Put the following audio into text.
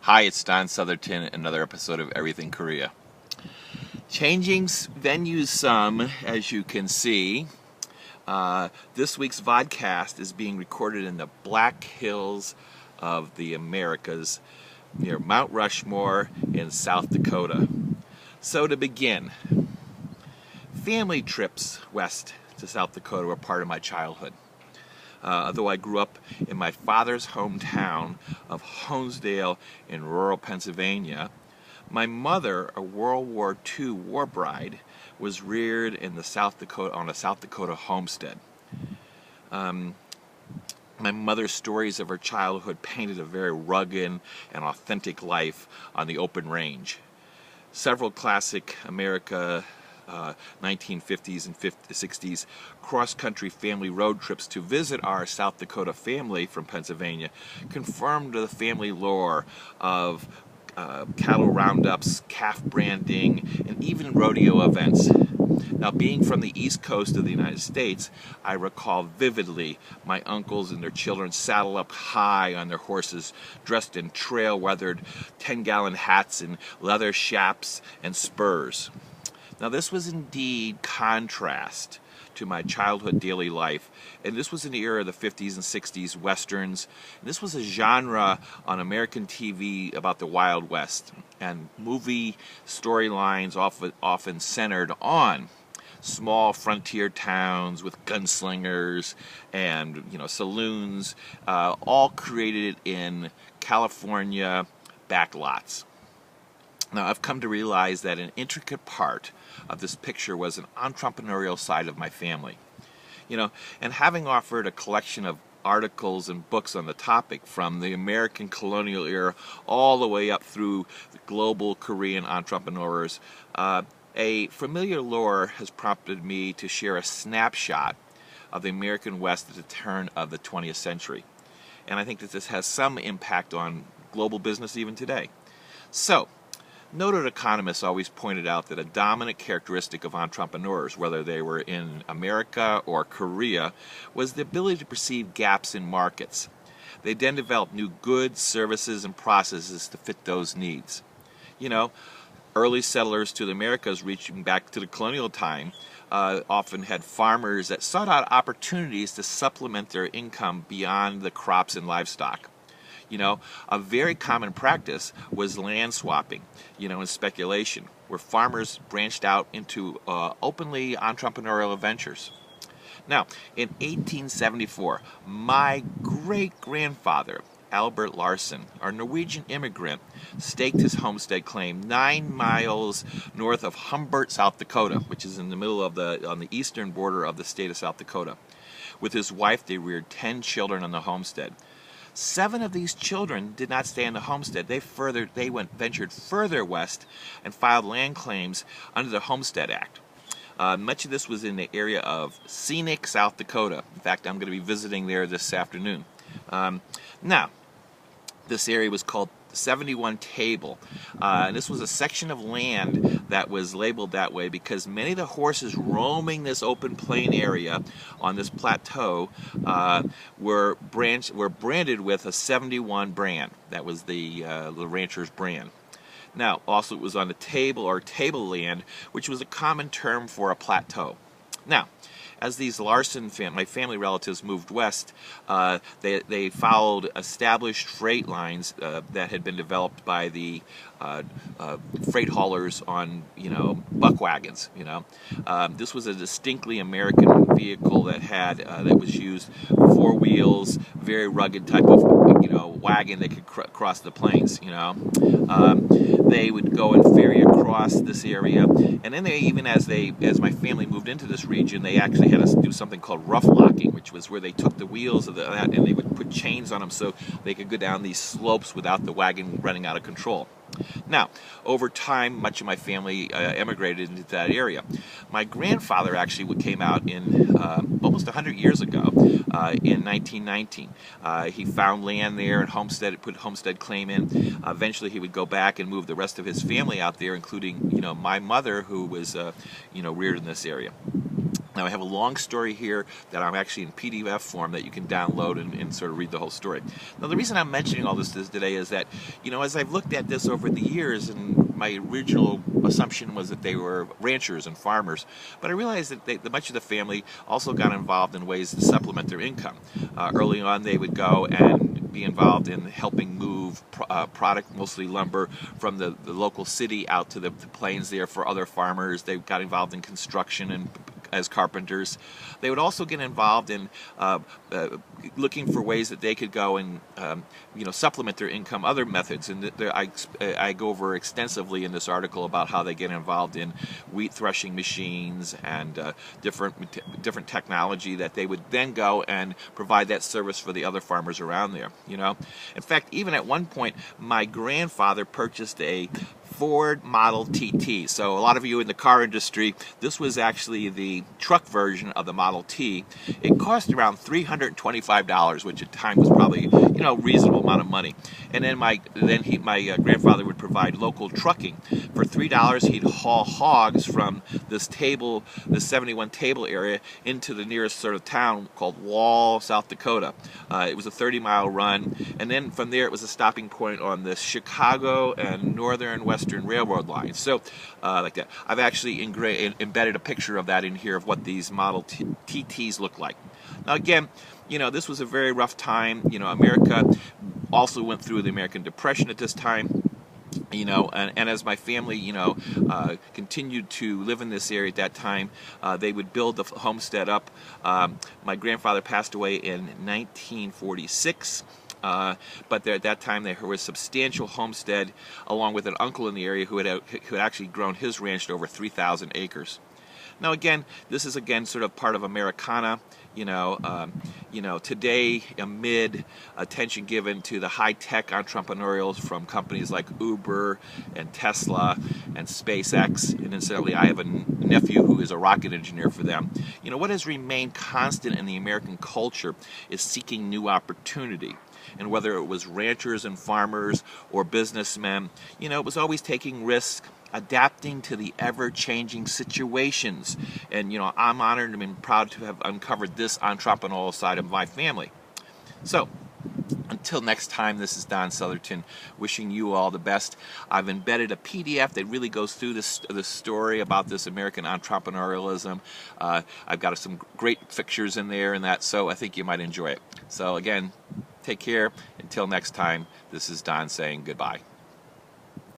Hi, it's Don Southerton, another episode of Everything Korea. Changing venues some, as you can see. This week's Vodcast is being recorded in the Black Hills of the Americas near Mount Rushmore in South Dakota. So to begin, family trips west to South Dakota were part of my childhood. Although I grew up in my father's hometown of Honesdale in rural Pennsylvania, my mother, a World War II war bride, was reared in the on a South Dakota homestead. My mother's stories of her childhood painted a very rugged and authentic life on the open range. Several classic America 1950s and 60s cross-country family road trips to visit our South Dakota family from Pennsylvania confirmed the family lore of cattle roundups, calf branding, and even rodeo events. Now, being from the East Coast of the United States, I recall vividly my uncles and their children saddle up high on their horses, dressed in trail-weathered 10-gallon hats and leather chaps and spurs. Now, this was indeed contrast to my childhood daily life, and this was in the era of the 50s and 60s westerns. This was a genre on American TV about the Wild West, and movie storylines often centered on small frontier towns with gunslingers and saloons, all created in California backlots. Now, I've come to realize that an intricate part of this picture was an entrepreneurial side of my family. And having offered a collection of articles and books on the topic from the American colonial era all the way up through the global Korean entrepreneurs, a familiar lore has prompted me to share a snapshot of the American West at the turn of the 20th century. And I think that this has some impact on global business even today. So, noted economists always pointed out that a dominant characteristic of entrepreneurs, whether they were in America or Korea, was the ability to perceive gaps in markets. They then developed new goods, services, and processes to fit those needs. Early settlers to the Americas, reaching back to the colonial time, often had farmers that sought out opportunities to supplement their income beyond the crops and livestock. A very common practice was land swapping, and speculation, where farmers branched out into openly entrepreneurial ventures. Now, in 1874, my great-grandfather, Albert Larsen, our Norwegian immigrant, staked his homestead claim 9 miles north of Humbert, South Dakota, which is in the middle of on the eastern border of the state of South Dakota. With his wife, they reared 10 children on the homestead. 7 of these children did not stay in the homestead. They ventured further west and filed land claims under the Homestead Act. Much of this was in the area of scenic South Dakota. In fact, I'm going to be visiting there this afternoon. Now, this area was called 71 Table. And this was a section of land that was labeled that way because many of the horses roaming this open plain area on this plateau were branded with a 71 brand. That was the rancher's brand. Now, also it was on the table or tableland, which was a common term for a plateau. Now, as these Larsen my family relatives moved west, they followed established freight lines that had been developed by the freight haulers on, buck wagons. This was a distinctly American vehicle that was used 4 wheels, very rugged type of wagon that could cross the plains. They would go and ferry across this area, and then as my family moved into this region, they actually had to do something called rough locking, which was where they took the wheels of that and they would put chains on them so they could go down these slopes without the wagon running out of control. Now, over time, much of my family emigrated into that area. My grandfather actually came out in almost 100 years ago, in 1919. He found land there and put homestead claim in. Eventually, he would go back and move the rest of his family out there, including, my mother, who was, reared in this area. Now I have a long story here that I'm actually in PDF form that you can download and sort of read the whole story. Now the reason I'm mentioning all this today is that, as I've looked at this over the years, and my original assumption was that they were ranchers and farmers, but I realized that much of the family also got involved in ways to supplement their income. Early on they would go and be involved in helping move product, mostly lumber, from the local city out to the plains there for other farmers. They got involved in construction and as carpenters. They would also get involved in looking for ways that they could go and supplement their income, other methods. And I go over extensively in this article about how they get involved in wheat threshing machines and different technology that they would then go and provide that service for the other farmers around there. In fact, even at one point, my grandfather purchased a Ford Model TT. So a lot of you in the car industry, this was actually the truck version of the Model T. It cost around $325, which at the time was probably a reasonable amount of money. And then my grandfather would provide local trucking. For $3, he'd haul hogs from this 71 table area into the nearest sort of town called Wall, South Dakota. It was a 30-mile run, and then from there it was a stopping point on the Chicago and Northern Western Railroad line. So like that. I've actually embedded a picture of that in here of what these Model TTs look like. Now again, this was a very rough time. America also went through the American Depression at this time. And as my family, continued to live in this area at that time, they would build the homestead up. My grandfather passed away in 1946. But at that time there was a substantial homestead, along with an uncle in the area who had actually grown his ranch to over 3,000 acres. Now again, this is sort of part of Americana. Today, amid attention given to the high-tech entrepreneurials from companies like Uber and Tesla and SpaceX, and incidentally, I have a nephew who is a rocket engineer for them. What has remained constant in the American culture is seeking new opportunity. And whether it was ranchers and farmers or businessmen, it was always taking risks, adapting to the ever-changing situations. And, I'm honored and proud to have uncovered this entrepreneurial side of my family. So, until next time, this is Don Southerton wishing you all the best. I've embedded a PDF that really goes through this story about this American entrepreneurialism. I've got some great pictures in there and that, so I think you might enjoy it. So again, take care. Until next time, this is Don saying goodbye.